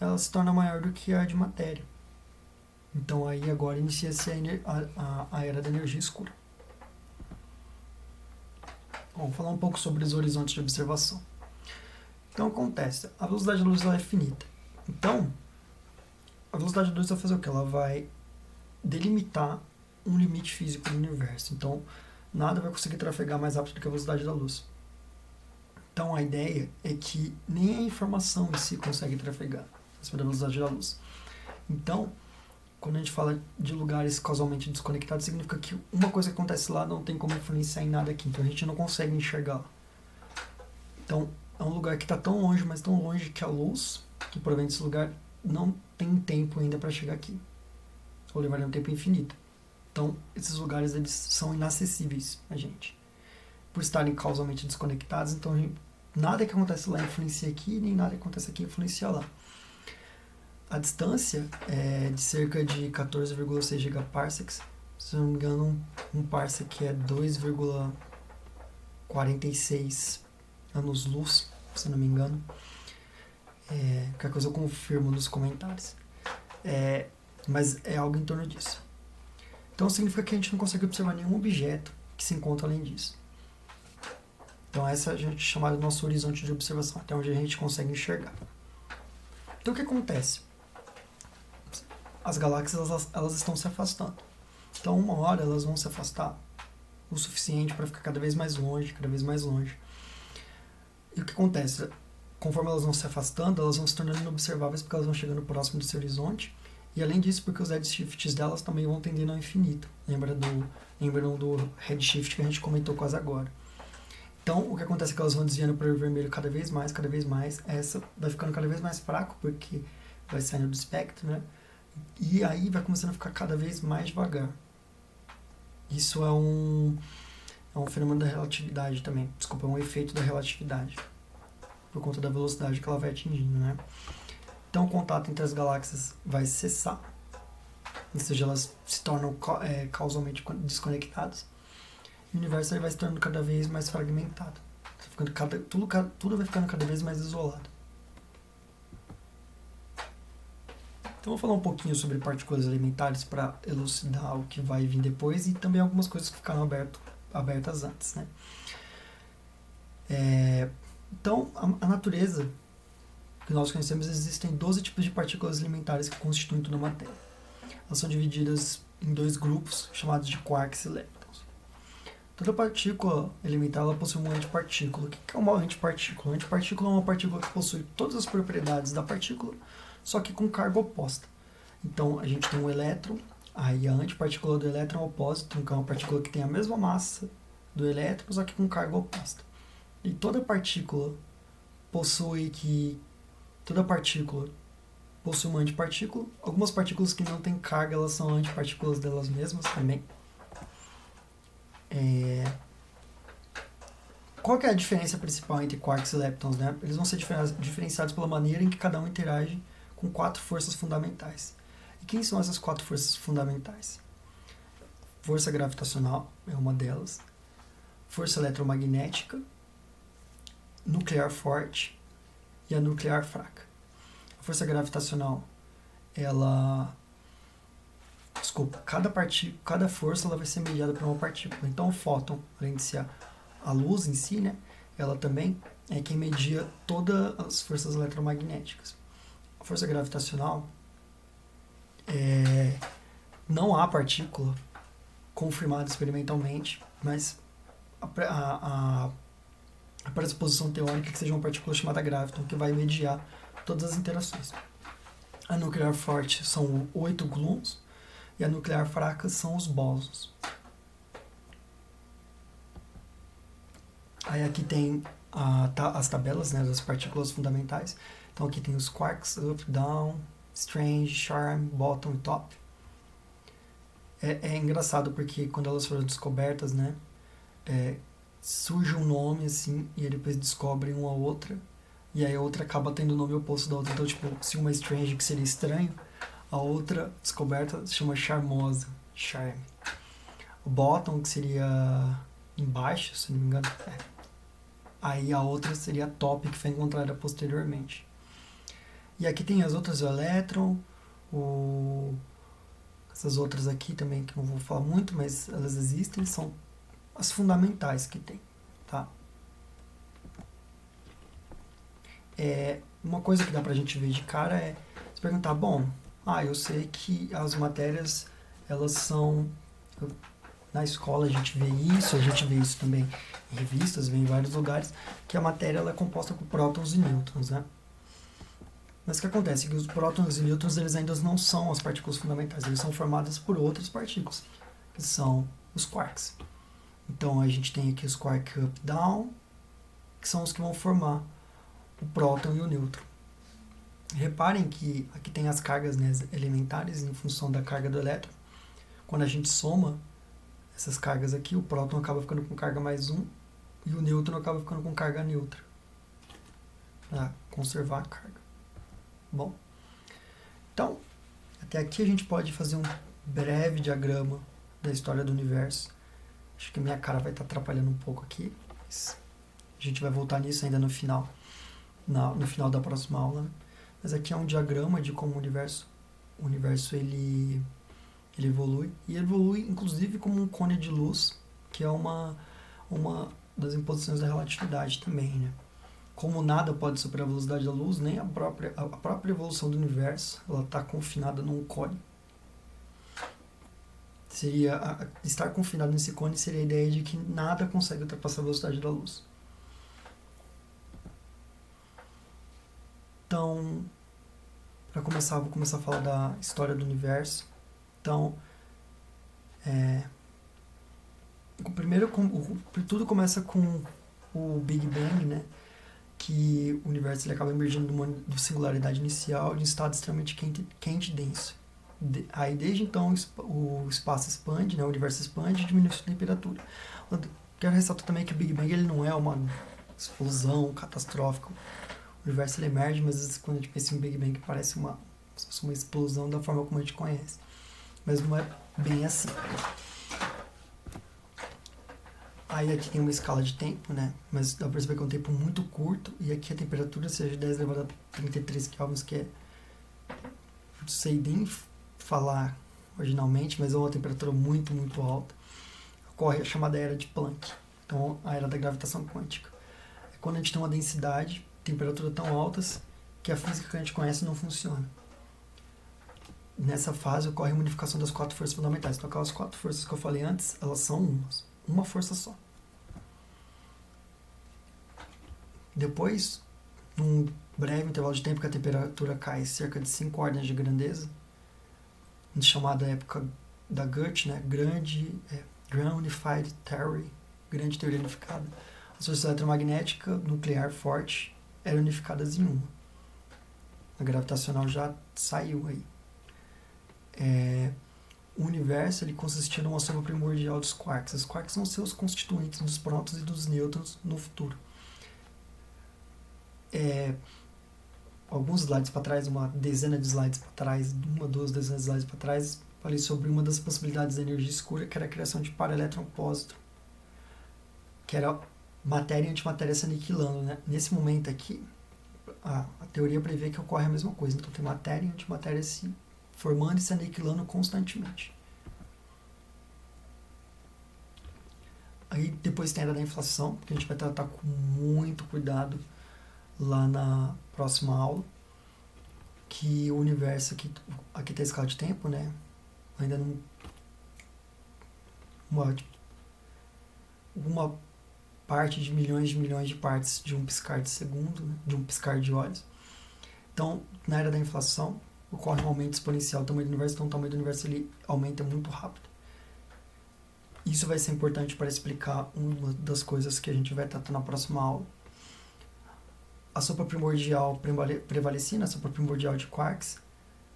ela se torna maior do que a de matéria. Então aí agora inicia-se a era da energia escura. Vamos falar um pouco sobre os horizontes de observação. Então acontece, a velocidade da luz ela é finita. Então, a velocidade da luz vai fazer o quê? Ela vai delimitar um limite físico do universo. Então, nada vai conseguir trafegar mais rápido do que a velocidade da luz. Então, a ideia é que nem a informação em si consegue trafegar acima da velocidade da luz. Então, quando a gente fala de lugares causalmente desconectados, significa que uma coisa que acontece lá não tem como influenciar em nada aqui. Então, a gente não consegue enxergar lá. Então, é um lugar que está tão longe, mas tão longe que a luz, que provém desse lugar, não tem tempo ainda para chegar aqui. Ou levaria um tempo infinito. Então, esses lugares eles são inacessíveis a gente. Por estarem causalmente desconectados, então nada que acontece lá influencia aqui, nem nada que acontece aqui influencia lá. A distância é de cerca de 14,6 gigaparsecs. Se não me engano, um parsec é 2,46 anos-luz, se não me engano. Qualquer coisa eu confirmo nos comentários. Mas é algo em torno disso. Então significa que a gente não consegue observar nenhum objeto que se encontra além disso. Então essa a gente chama de nosso horizonte de observação, até onde a gente consegue enxergar. Então o que acontece? As galáxias elas estão se afastando. Então uma hora elas vão se afastar o suficiente para ficar cada vez mais longe, cada vez mais longe. E o que acontece? Conforme elas vão se afastando, elas vão se tornando inobserváveis porque elas vão chegando próximo desse horizonte. E além disso, porque os redshifts delas também vão tendendo ao infinito. Lembram do redshift que a gente comentou quase agora. Então, o que acontece é que elas vão desviando para o vermelho cada vez mais, cada vez mais. Essa vai ficando cada vez mais fraco, porque vai saindo do espectro, né? E aí vai começando a ficar cada vez mais devagar. Isso é um fenômeno da relatividade também. Desculpa, é um efeito da relatividade. Por conta da velocidade que ela vai atingindo, né? Então o contato entre as galáxias vai cessar, ou seja, elas se tornam causalmente desconectadas. E o universo vai se tornando cada vez mais fragmentado. Tudo vai ficando cada vez mais isolado. Então vou falar um pouquinho sobre partículas elementares para elucidar o que vai vir depois e também algumas coisas que ficaram abertas antes, né? Então a natureza que nós conhecemos, existem 12 tipos de partículas elementares que constituem toda a matéria. Elas são divididas em 2 grupos, chamados de quarks e leptons. Toda partícula elementar ela possui uma antipartícula. O que é uma antipartícula? Uma antipartícula é uma partícula que possui todas as propriedades da partícula, só que com carga oposta. Então, a gente tem um elétron, aí a antipartícula do elétron é o opósito, que é uma partícula que tem a mesma massa do elétron, só que com carga oposta. E toda partícula possui uma antipartícula. Algumas partículas que não têm carga, elas são antipartículas delas mesmas também. Qual que é a diferença principal entre quarks e leptons, né? Eles vão ser diferenciados pela maneira em que cada um interage com 4 forças fundamentais. E quem são essas 4 forças fundamentais? Força gravitacional é uma delas. Força eletromagnética, nuclear forte e a nuclear fraca. A força gravitacional, cada força ela vai ser mediada por uma partícula. Então o fóton, além de ser a luz em si, né, ela também é quem media todas as forças eletromagnéticas. A força gravitacional, não há partícula confirmada experimentalmente, mas a pressuposição teórica é que seja uma partícula chamada graviton, que vai mediar todas as interações. A nuclear forte são 8 gluons e a nuclear fraca são os bósons. Aí aqui tem as tabelas, né, das partículas fundamentais. Então aqui tem os quarks, up, down, strange, charm, bottom e top. É engraçado porque quando elas foram descobertas, né, surge um nome assim e depois descobrem uma outra e aí a outra acaba tendo o nome oposto da outra. Então, tipo, se uma strange, que seria estranho, a outra descoberta se chama charmosa, charme. O bottom, que seria embaixo, se não me engano, aí a outra seria top, que foi encontrada posteriormente. E aqui tem as outras, o elétron, essas outras aqui também, que não vou falar muito, mas elas existem, são as fundamentais que tem, tá? Uma coisa que dá pra gente ver de cara é se perguntar, bom, eu sei que as matérias, elas são... Na escola a gente vê isso também em revistas, vê em vários lugares, que a matéria ela é composta por prótons e nêutrons, né? Mas o que acontece é que os prótons e nêutrons eles ainda não são as partículas fundamentais, eles são formados por outras partículas, que são os quarks. Então a gente tem aqui os quark up down, que são os que vão formar o próton e o nêutron. Reparem que aqui tem as cargas, né, elementares em função da carga do elétron. Quando a gente soma essas cargas aqui, o próton acaba ficando com carga mais 1 e o nêutron acaba ficando com carga neutra, para conservar a carga. Bom, então, até aqui a gente pode fazer um breve diagrama da história do universo. Acho que minha cara vai estar atrapalhando um pouco aqui, mas a gente vai voltar nisso ainda no final, no final da próxima aula, né? Mas aqui é um diagrama de como o universo ele evolui, e evolui inclusive como um cone de luz, que é uma das imposições da relatividade também, né? Como nada pode superar a velocidade da luz, nem a própria evolução do universo, ela está confinada num cone. Estar confinado nesse cone seria a ideia de que nada consegue ultrapassar a velocidade da luz. Então, para começar, vou começar a falar da história do universo. Então, primeiro, tudo começa com o Big Bang, né? Que o universo ele acaba emergindo de uma singularidade inicial de um estado extremamente quente e denso. Aí, desde então, o espaço expande, né? O universo expande e diminui sua temperatura. Eu quero ressaltar também que o Big Bang ele não é uma explosão catastrófica. O universo ele emerge, mas às vezes, quando a gente pensa em Big Bang, parece uma explosão da forma como a gente conhece. Mas não é bem assim. Aí aqui tem uma escala de tempo, né? Mas dá pra perceber que é um tempo muito curto. E aqui a temperatura seja 10 elevado a 33 kelvins, que é... Não sei nem falar originalmente, mas é uma temperatura muito, muito alta. Ocorre a chamada era de Planck. Então, a era da gravitação quântica. É quando a gente tem uma densidade, temperatura tão altas, que a física que a gente conhece não funciona. Nessa fase ocorre a unificação das 4 forças fundamentais. Então, aquelas 4 forças que eu falei antes, elas são uma força só. Depois, num breve intervalo de tempo que a temperatura cai cerca de 5 ordens de grandeza, chamada época da GUT, né? Grand Unified Theory, Grande Teoria Unificada, as forças eletromagnética, nuclear forte eram unificadas em uma. A gravitacional já saiu aí. O universo ele consistia numa soma primordial dos quarks. Os quarks são seus constituintes dos prótons e dos nêutrons no futuro. Alguns slides para trás, uma dezena de slides para trás, duas dezenas de slides para trás, falei sobre uma das possibilidades da energia escura, que era a criação de paraelétron-pósitron, que era matéria e antimatéria se aniquilando, né? Nesse momento aqui, a teoria prevê que ocorre a mesma coisa. Então tem matéria e antimatéria se formando e se aniquilando constantemente. Aí depois tem a era da inflação, que a gente vai tratar com muito cuidado lá na próxima aula, que o universo aqui tem a escala de tempo, né? Ainda não uma parte de milhões de partes de um piscar de segundo, né? De um piscar de olhos. Então, na era da inflação, ocorre um aumento exponencial do tamanho do universo, então o tamanho do universo ele aumenta muito rápido. Isso vai ser importante para explicar uma das coisas que a gente vai tratar na próxima aula. A sopa primordial prevalecia na sopa primordial de quarks,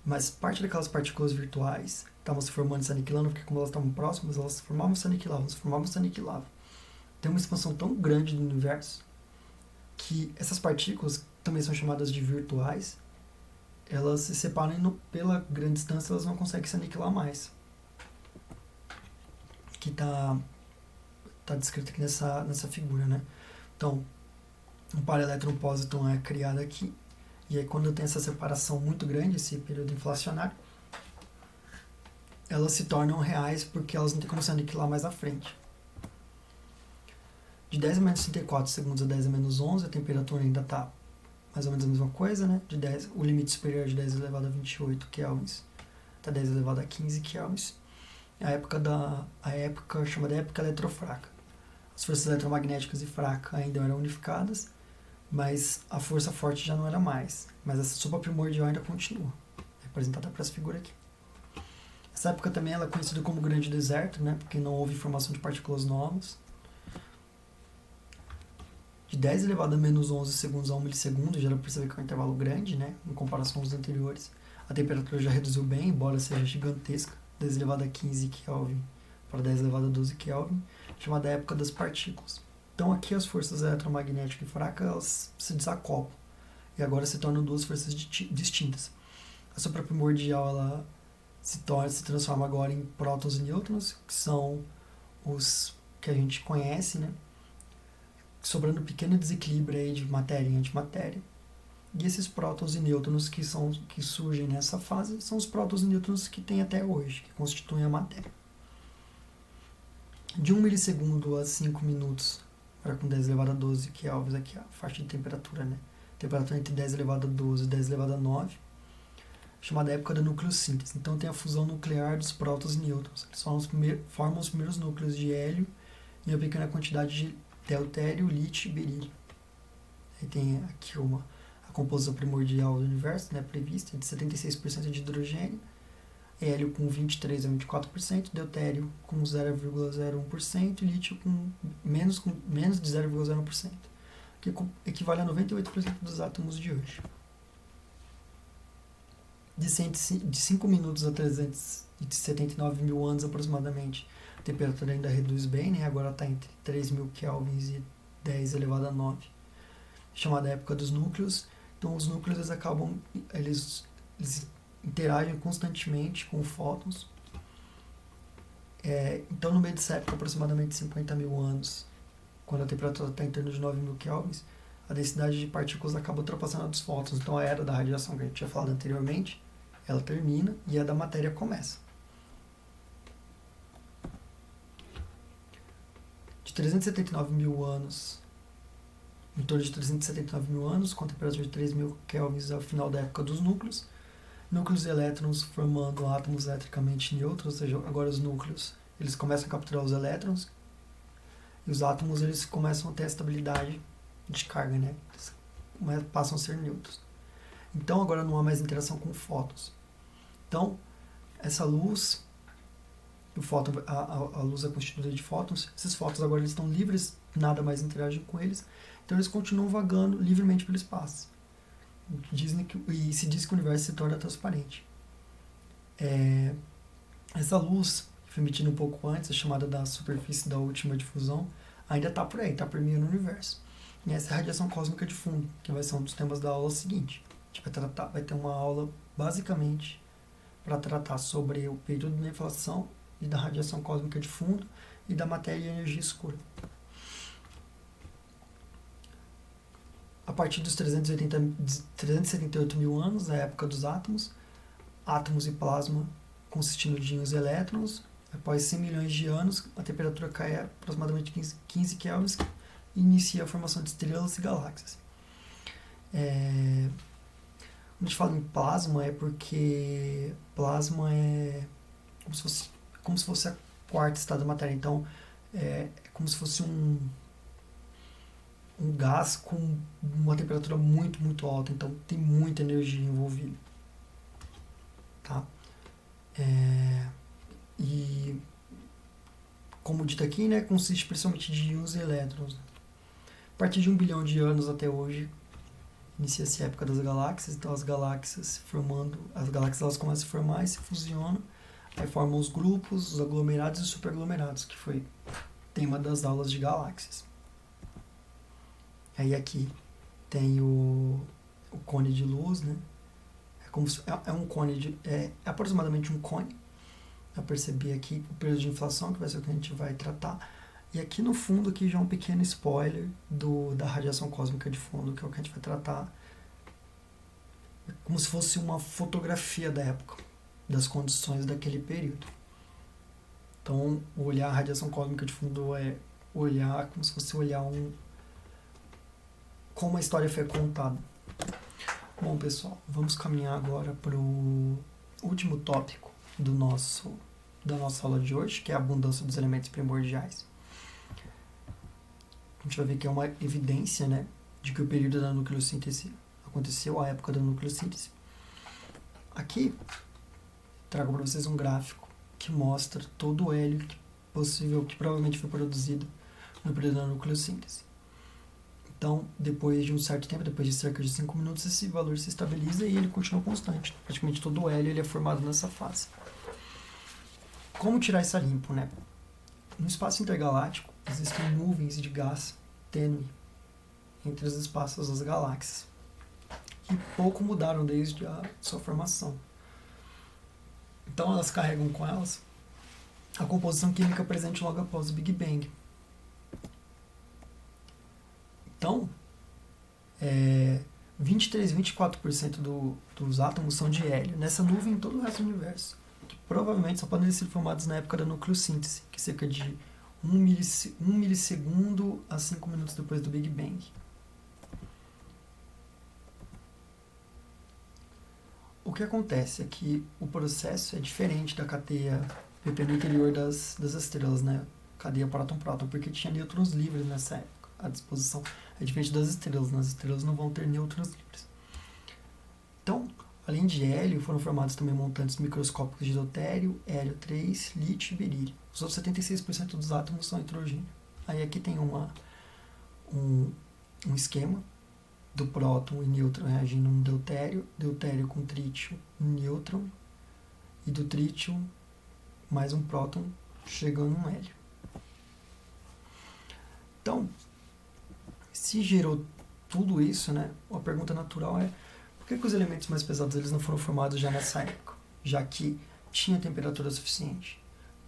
mas parte daquelas partículas virtuais estavam se formando e se aniquilando, porque como elas estavam próximas, elas se formavam e se aniquilavam, se formavam e se aniquilavam. Tem uma expansão tão grande do universo que essas partículas, que também são chamadas de virtuais, elas se separam e pela grande distância elas não conseguem se aniquilar mais. Que está descrito aqui nessa figura, né? Então, um paraelétron-pósitron é criado aqui, e aí quando eu tenho essa separação muito grande, esse período inflacionário, elas se tornam reais porque elas não têm como se aniquilar mais à frente. De 10 a menos 34 segundos a 10 a menos 11, a temperatura ainda está mais ou menos a mesma coisa, né? O limite superior de 10 elevado a 28 kelvins até 10 elevado a 15 kelvins. A época chamada época eletrofraca. As forças eletromagnéticas e fracas ainda eram unificadas, mas a força forte já não era mais. Mas essa sopa primordial ainda continua, representada por essa figura aqui. Essa época também ela é conhecida como Grande Deserto, né? Porque não houve formação de partículas novas. De 10 elevado a menos 11 segundos a 1 milissegundo, já dá para perceber que é um intervalo grande, né? Em comparação aos anteriores. A temperatura já reduziu bem, embora seja gigantesca. 10 elevado a 15 Kelvin para 10 elevado a 12 Kelvin, chamada época das partículas. Então aqui as forças eletromagnéticas e fracas elas se desacoplam e agora se tornam duas forças distintas. A sopra primordial ela se transforma agora em prótons e nêutrons, que são os que a gente conhece, né? Sobrando um pequeno desequilíbrio aí de matéria e antimatéria. E esses prótons e nêutrons que surgem nessa fase são os prótons e nêutrons que tem até hoje, que constituem a matéria. De 1 milissegundo a 5 minutos, para com 10 elevado a 12 kelvins, aqui a faixa de temperatura, né? Temperatura entre 10 elevado a 12 e 10 elevado a 9, chamada época da nucleossíntese. Então tem a fusão nuclear dos prótons e nêutrons. Eles formam os primeiros núcleos de hélio e uma pequena quantidade de deutério, lítio e berílio. Aí tem aqui a composição primordial do universo, né, prevista, de 76% de hidrogênio, hélio com 23 a 24%, deutério com 0,01% e lítio com menos de 0,01%, que equivale a 98% dos átomos de hoje. De 5 minutos a 379 mil anos aproximadamente, a temperatura ainda reduz bem, né? Agora está entre 3.000 kelvins e 10 elevado a 9, chamada época dos núcleos. Então os núcleos eles interagem constantemente com fótons. Então no meio dessa época, aproximadamente 50 mil anos, quando a temperatura está em torno de 9.000 kelvins, a densidade de partículas acaba ultrapassando a dos fótons. Então a era da radiação que a gente tinha falado anteriormente, ela termina e a da matéria começa. De 379 mil anos, em torno de 379 mil anos, com a temperatura de 3.000 kelvins ao final da época dos núcleos e elétrons formando átomos eletricamente neutros, ou seja, agora os núcleos eles começam a capturar os elétrons e os átomos eles começam a ter a estabilidade de carga, né? Eles passam a ser neutros. Então agora não há mais interação com fótons. Então essa luz, a luz é constituída de fótons, esses fótons agora eles estão livres, nada mais interage com eles, então eles continuam vagando livremente pelo espaço. E se diz que o universo se torna transparente. Essa luz, que foi emitida um pouco antes, chamada da superfície da última difusão, ainda está por aí, está permeando o universo. E essa é a radiação cósmica de fundo, que vai ser um dos temas da aula seguinte. A gente vai ter uma aula, basicamente, para tratar sobre o período da inflação e da radiação cósmica de fundo e da matéria e energia escura. A partir dos 378 mil anos, a época dos átomos e plasma consistindo de íons e elétrons. Após 100 milhões de anos, a temperatura cai a aproximadamente 15 kelvins e inicia a formação de estrelas e galáxias. Quando a gente fala em plasma, é porque plasma é como se fosse a quarta estado da matéria. Então, é como se fosse um gás com uma temperatura muito, muito alta, então tem muita energia envolvida. Tá? E, como dito aqui, né, consiste principalmente de íons e elétrons. A partir de 1 bilhão de anos até hoje, inicia-se a época das galáxias, então as galáxias se formando, as galáxias elas começam a se formar e se fusionam, aí formam os grupos, os aglomerados e os superaglomerados, que foi tema das aulas de galáxias. Aí aqui tem o cone de luz, né? É um cone é aproximadamente um cone. Eu percebi aqui o período de inflação, que vai ser o que a gente vai tratar. E aqui no fundo aqui já é um pequeno spoiler da radiação cósmica de fundo, que é o que a gente vai tratar. É como se fosse uma fotografia da época, das condições daquele período. Então, olhar a radiação cósmica de fundo é olhar como se fosse olhar como a história foi contada. Bom, pessoal, vamos caminhar agora para o último tópico da nossa aula de hoje, que é a abundância dos elementos primordiais. A gente vai ver que é uma evidência, né, de que o período da nucleossíntese aconteceu, a época da nucleossíntese. Aqui, trago para vocês um gráfico que mostra todo o hélio que provavelmente foi produzido no período da nucleossíntese. Então, depois de um certo tempo, depois de cerca de 5 minutos, esse valor se estabiliza e ele continua constante. Praticamente todo o hélio ele é formado nessa fase. Como tirar essa limpo, né? No espaço intergaláctico, existem nuvens de gás tênue entre os espaços das galáxias, que pouco mudaram desde a sua formação. Então, elas carregam com elas a composição química presente logo após o Big Bang. Então, 24% dos átomos são de hélio. Nessa nuvem, em todo o resto do universo, que provavelmente só podem ter sido formados na época da nucleossíntese, que é cerca de 1 milissegundo a 5 minutos depois do Big Bang. O que acontece é que o processo é diferente da cadeia PP no interior das estrelas, né? Cadeia próton-próton, porque tinha nêutrons livres nessa época à disposição. É diferente das estrelas, nas estrelas não vão ter nêutrons livres. Então, além de hélio, foram formados também montantes microscópicos de deutério, hélio 3, lítio e berílio. Os outros 76% dos átomos são hidrogênio. Aí aqui tem um esquema do próton e nêutron reagindo no deutério, deutério com trítio e nêutron, e do trítio mais um próton chegando no hélio. Então, se gerou tudo isso, né, a pergunta natural é por que os elementos mais pesados eles não foram formados já nessa época, já que tinha temperatura suficiente?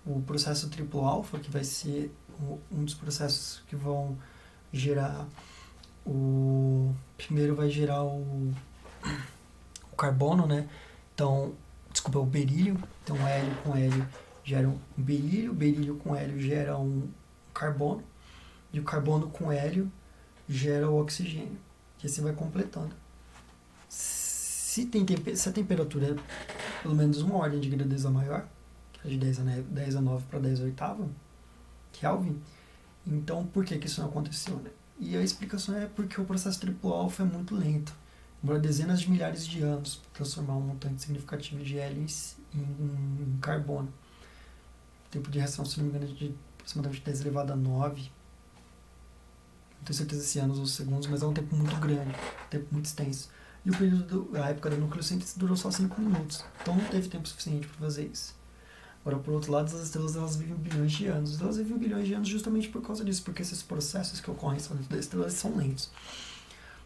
O processo triplo alfa, que vai ser um dos processos que vão gerar primeiro vai gerar o carbono, né? Então, desculpa, o berílio. Então, hélio com hélio gera um berílio, berílio com hélio gera um carbono, e o carbono com hélio gera o oxigênio, que assim vai completando. Se a temperatura é pelo menos uma ordem de grandeza maior, que é de 10 a 9 para 10 oitava Kelvin, então por que isso não aconteceu, né? E a explicação é porque o processo triplo alfa é muito lento. Demora dezenas de milhares de anos para transformar um montante significativo de hélio em carbono. O tempo de reação, se não me engano, é de aproximadamente 10 elevado a 9. Não tenho certeza se anos ou segundos, mas é um tempo muito grande, um tempo muito extenso. E o período a época da nucleossíntese durou só 5 minutos. Então não teve tempo suficiente para fazer isso. Agora, por outro lado, as estrelas elas vivem bilhões de anos. Elas vivem bilhões de anos justamente por causa disso, porque esses processos que ocorrem dentro da estrela são lentos.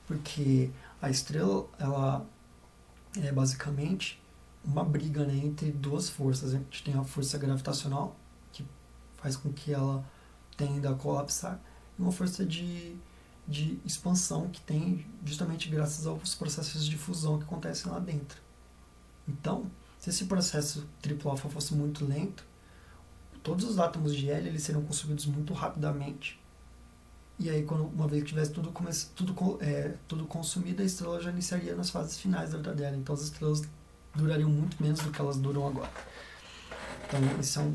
Porque a estrela, ela é basicamente uma briga, né, entre duas forças. A gente tem a força gravitacional, que faz com que ela tenda a colapsar, e uma força de expansão que tem justamente graças aos processos de fusão que acontecem lá dentro. Então, se esse processo triplo alfa fosse muito lento, todos os átomos de hélio eles seriam consumidos muito rapidamente. E aí, uma vez que tivesse tudo consumido, a estrela já iniciaria nas fases finais da vida dela. Então, as estrelas durariam muito menos do que elas duram agora. Então, esse é um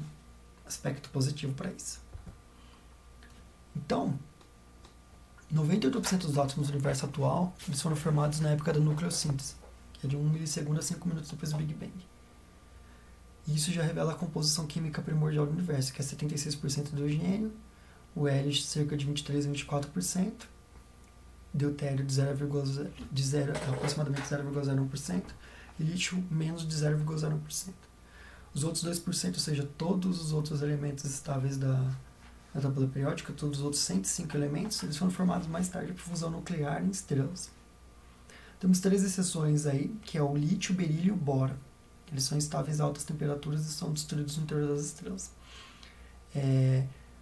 aspecto positivo para isso. Então, 98% dos átomos do universo atual eles foram formados na época da nucleossíntese, que é de 1 milissegundo a 5 minutos depois do Big Bang. E isso já revela a composição química primordial do universo, que é 76% hidrogênio, o hélio cerca de 23 a 24%, deutério de aproximadamente 0,01%, e lítio menos de 0,01%. Os outros 2%, ou seja, todos os outros elementos estáveis da tabela periódica, todos os outros 105 elementos, eles foram formados mais tarde por fusão nuclear em estrelas. Temos 3 exceções aí, que é o lítio, berílio e o boro. Eles são estáveis a altas temperaturas e são destruídos no interior das estrelas.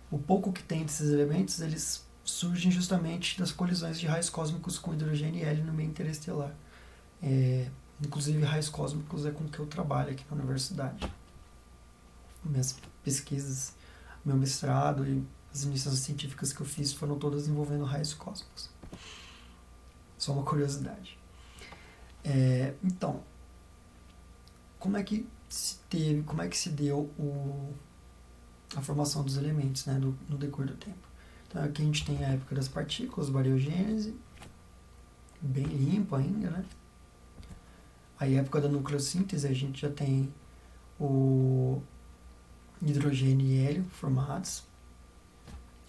O pouco que tem desses elementos, eles surgem justamente das colisões de raios cósmicos com hidrogênio e hélio no meio interestelar. Inclusive, raios cósmicos é com o que eu trabalho aqui na universidade. Minhas pesquisas, meu mestrado e as iniciações científicas que eu fiz foram todas envolvendo raios cósmicos. Só uma curiosidade. Então, como é que se deu a formação dos elementos, né, no decorrer do tempo? Então, aqui a gente tem a época das partículas, bariogênese, bem limpo ainda, né? Aí, a época da nucleossíntese, a gente já tem o hidrogênio e hélio formados,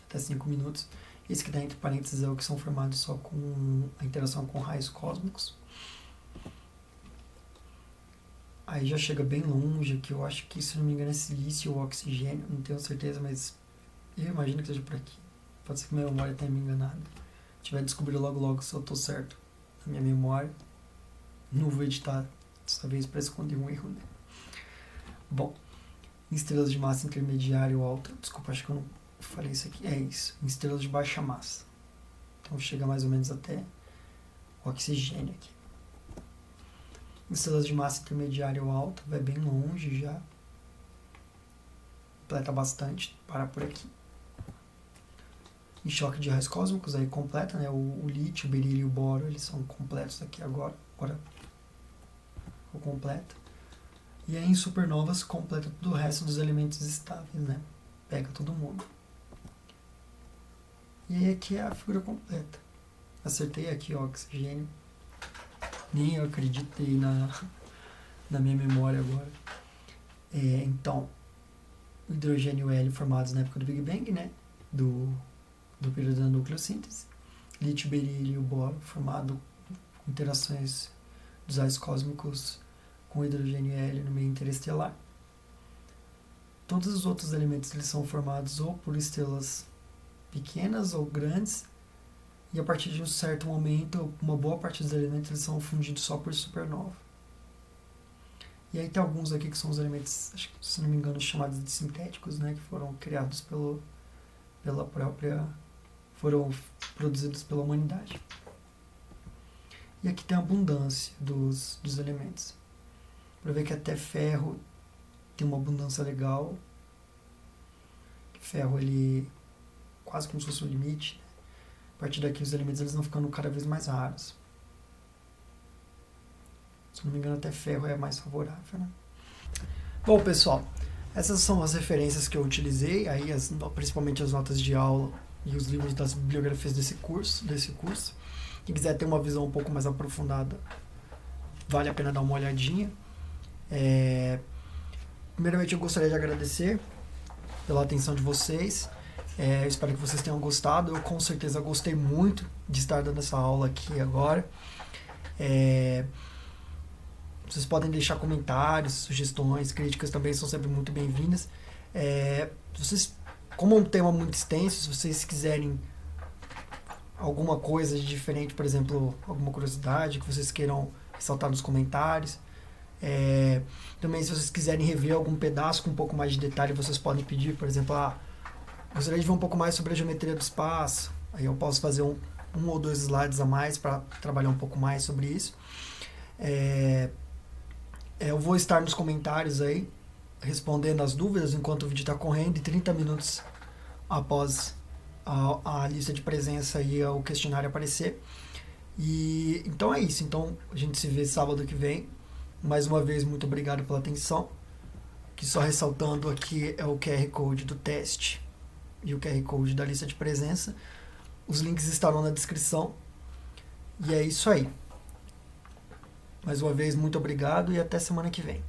até 5 minutos. Esse que está entre parênteses é o que são formados só com a interação com raios cósmicos. Aí já chega bem longe, que eu acho que, se não me engano, é silício ou oxigênio, não tenho certeza, mas eu imagino que seja por aqui. Pode ser que minha memória tenha me enganado. Se tiver descobrindo logo se eu estou certo na minha memória. Não vou editar dessa vez para esconder um erro, né? Bom, em estrelas de massa intermediária ou alta, desculpa, acho que eu não falei isso aqui. É isso, em estrelas de baixa massa. Então chega mais ou menos até o oxigênio aqui. Em estrelas de massa intermediária ou alta, vai bem longe já. Completa bastante, para por aqui. Em choque de raios cósmicos, aí completa, né? O lítio, o berílio e o boro, eles são completos aqui agora o completo. E aí em supernovas completa todo o resto dos elementos estáveis, né? Pega todo mundo. E aí aqui é a figura completa. Acertei aqui, ó, oxigênio. Nem eu acreditei na minha memória agora. Então, o hidrogênio e o hélio formados na época do Big Bang, né? Do período da nucleossíntese. Lítio, berílio e o boro formado com interações dos raios cósmicos com hidrogênio e hélio no meio interestelar. Todos os outros elementos eles são formados ou por estrelas pequenas ou grandes, e a partir de um certo momento, uma boa parte dos elementos eles são fundidos só por supernova. E aí tem alguns aqui que são os elementos, acho que, se não me engano, chamados de sintéticos, né, que foram criados foram produzidos pela humanidade. E aqui tem a abundância dos elementos. Para ver que até ferro tem uma abundância legal. Ferro, ele quase como se fosse o limite. A partir daqui os elementos eles vão ficando cada vez mais raros. Se não me engano, até ferro é mais favorável, né? Bom, pessoal, essas são as referências que eu utilizei, aí principalmente as notas de aula e os livros das bibliografias desse curso. Quem quiser ter uma visão um pouco mais aprofundada, vale a pena dar uma olhadinha. Primeiramente, eu gostaria de agradecer pela atenção de vocês. Eu espero que vocês tenham gostado. Eu com certeza gostei muito de estar dando essa aula aqui agora. Vocês podem deixar comentários, sugestões, críticas também são sempre muito bem-vindas. Como é um tema muito extenso, se vocês quiserem alguma coisa de diferente, por exemplo, alguma curiosidade que vocês queiram ressaltar nos comentários. Também, se vocês quiserem rever algum pedaço com um pouco mais de detalhe, vocês podem pedir, por exemplo, gostaria de ver um pouco mais sobre a geometria do espaço. Aí eu posso fazer um ou dois slides a mais para trabalhar um pouco mais sobre isso. Eu vou estar nos comentários aí, respondendo as dúvidas enquanto o vídeo está correndo, e 30 minutos após a lista de presença e o questionário aparecer. E então é isso. Então a gente se vê sábado que vem. Mais uma vez, muito obrigado pela atenção. Que só ressaltando aqui é o QR Code do teste e o QR Code da lista de presença. Os links estarão na descrição. E é isso aí. Mais uma vez, muito obrigado e até semana que vem.